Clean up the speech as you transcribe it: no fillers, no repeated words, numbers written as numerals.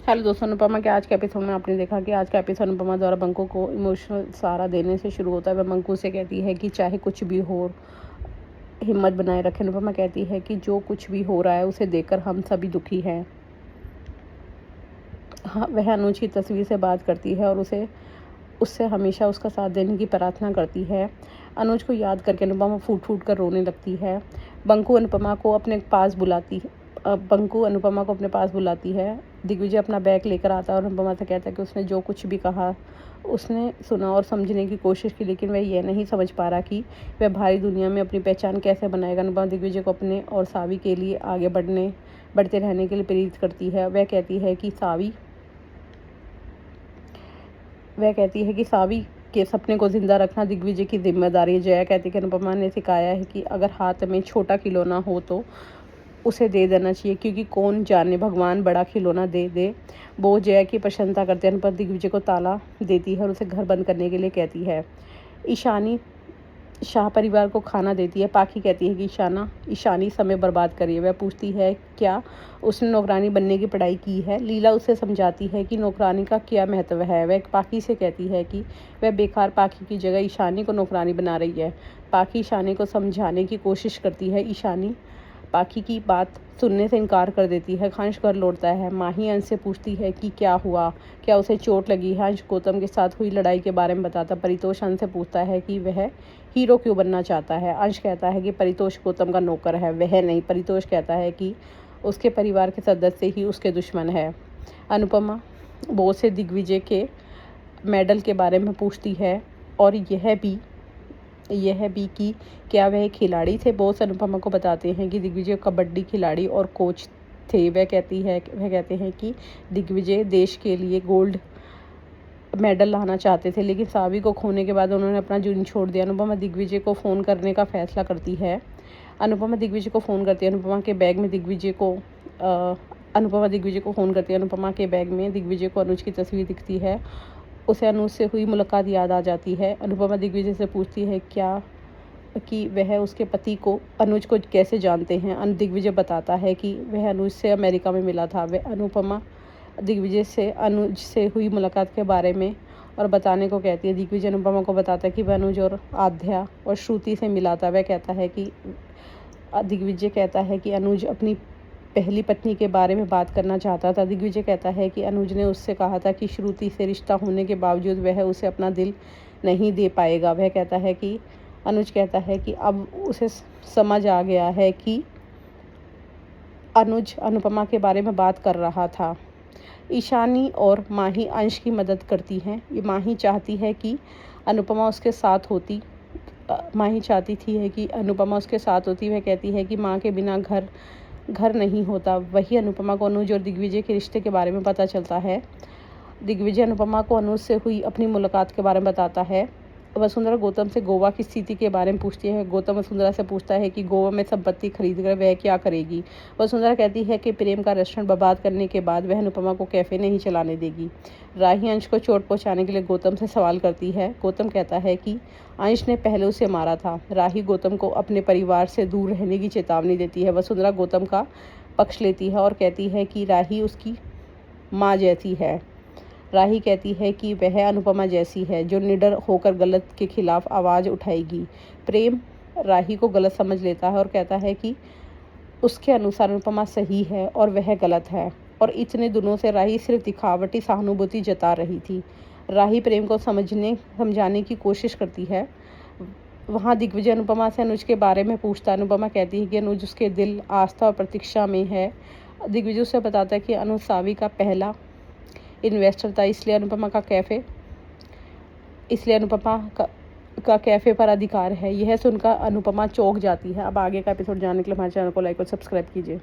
Hello दोस्तों, अनुपमा के आज के एपिसोड में आपने देखा कि आज का एपिसोड अनुपमा द्वारा बंकू को इमोशनल सहारा देने से शुरू होता है। वह बंकू से कहती है कि चाहे कुछ भी हो, हिम्मत बनाए रखें। अनुपमा कहती है कि जो कुछ भी हो रहा है उसे देखकर हम सभी दुखी हैं। हाँ, वह अनुज की तस्वीर से बात करती है और उससे हमेशा उसका साथ देने की प्रार्थना करती है। अनुज को याद करके अनुपमा फूट फूट कर रोने लगती है। बंकू अनुपमा को अपने पास बुलाती है। दिग्विजय अपना बैग लेकर आता है और अनुपमा से कहता है कि उसने जो कुछ भी कहा उसने सुना और समझने की कोशिश की, लेकिन वह यह नहीं समझ पा रहा कि वह भारी दुनिया में अपनी पहचान कैसे बनाएगा। अनुपमा दिग्विजय को अपने और सावी के लिए आगे बढ़ते रहने के लिए प्रेरित करती है। वह कहती है कि सावी के सपने को जिंदा रखना दिग्विजय की जिम्मेदारी है। जया कहती है कि अनुपमा ने सिखाया है कि अगर हाथ में छोटा खिलौना हो तो उसे दे देना चाहिए, क्योंकि कौन जाने भगवान बड़ा खिलौना दे दे। वो जया की प्रशंसा करते हैं, पर दिग्विजय को ताला देती है और उसे घर बंद करने के लिए कहती है। ईशानी शाह परिवार को खाना देती है। पाखी कहती है कि ईशानी समय बर्बाद करिए। वह पूछती है क्या उसने नौकरानी बनने की पढ़ाई की है। लीला उसे समझाती है कि नौकरानी का क्या महत्व है। वह पाखी से कहती है कि वह बेकार पाखी की जगह ईशानी को नौकरानी बना रही है। पाखी ईशानी को समझाने की कोशिश करती है। ईशानी पाखी की बात सुनने से इनकार कर देती है। अंश घर लौटता है। माही अंश से पूछती है कि क्या हुआ, क्या उसे चोट लगी है। अंश गौतम के साथ हुई लड़ाई के बारे में बताता। परितोष अंश से पूछता है कि वह हीरो क्यों बनना चाहता है। अंश कहता है कि परितोष गौतम का नौकर है, वह नहीं। परितोष कहता है कि उसके परिवार के सदस्य ही उसके दुश्मन है। अनुपमा बोस से दिग्विजय के मेडल के बारे में पूछती है और यह भी कि क्या वह खिलाड़ी थे। बोस अनुपमा को बताते हैं कि दिग्विजय कबड्डी खिलाड़ी और कोच थे। वह कहते हैं कि दिग्विजय देश के लिए गोल्ड मेडल लाना चाहते थे, लेकिन सावी को खोने के बाद उन्होंने अपना जुनून छोड़ दिया। अनुपमा दिग्विजय को फ़ोन करने का फैसला करती है। अनुपमा दिग्विजय को फ़ोन करती है। अनुपमा के बैग में दिग्विजय को अनुज की तस्वीर दिखती है। उसे अनुज से हुई मुलाकात याद आ जाती है। अनुपमा दिग्विजय से पूछती है कि वह उसके पति को अनुज को कैसे जानते हैं। दिग्विजय बताता है कि वह अनुज से अमेरिका में मिला था। वह अनुपमा दिग्विजय से अनुज से हुई मुलाकात के बारे में और बताने को कहती है। दिग्विजय अनुपमा को बताता है कि वह अनुज और आध्या और श्रुति से मिला था। दिग्विजय कहता है कि अनुज अपनी पहली पत्नी के बारे में बात करना चाहता था। दिग्विजय कहता है कि अनुज ने उससे कहा था कि श्रुति से रिश्ता होने के बावजूद वह उसे अपना दिल नहीं दे पाएगा। अनुज कहता है कि अब उसे समझ आ गया है कि अनुज अनुपमा के बारे में बात कर रहा था। ईशानी और माही अंश की मदद करती हैं। ये माही चाहती है कि अनुपमा उसके साथ होती। वह कहती है कि माँ के बिना घर नहीं होता। वही अनुपमा को अनुज और दिग्विजय के रिश्ते के बारे में पता चलता है। दिग्विजय अनुपमा को अनुज से हुई अपनी मुलाकात के बारे में बताता है। वसुंधरा गौतम से गोवा की स्थिति के बारे में पूछती है। गौतम वसुंधरा से पूछता है कि गोवा में संपत्ति खरीद कर वह क्या करेगी। वसुंधरा कहती है कि प्रेम का रेस्टोरेंट बर्बाद करने के बाद वह अनुपमा को कैफे नहीं चलाने देगी। राही अंश को चोट पहुंचाने के लिए गौतम से सवाल करती है। गौतम कहता है कि अंश ने पहले उसे मारा था। राही गौतम को अपने परिवार से दूर रहने की चेतावनी देती है। वसुंधरा गौतम का पक्ष लेती है और कहती है कि राही उसकी माँ जैसी है। राही कहती है कि वह अनुपमा जैसी है, जो निडर होकर गलत के खिलाफ आवाज़ उठाएगी। प्रेम राही को गलत समझ लेता है और कहता है कि उसके अनुसार अनुपमा सही है और वह गलत है, और इतने दिनों से राही सिर्फ दिखावटी सहानुभूति जता रही थी। राही प्रेम को समझाने की कोशिश करती है। वहाँ दिग्विजय अनुपमा से अनुज के बारे में पूछता है। अनुपमा कहती है कि अनुज उसके दिल, आस्था और प्रतीक्षा में है। दिग्विजय उसे बताता है कि अनुज सावी का पहला इन्वेस्टर था, इसलिए अनुपमा का कैफे पर अधिकार है। यह सुनकर अनुपमा चौंक जाती है। अब आगे का एपिसोड जानने के लिए हमारे चैनल को लाइक और सब्सक्राइब कीजिए।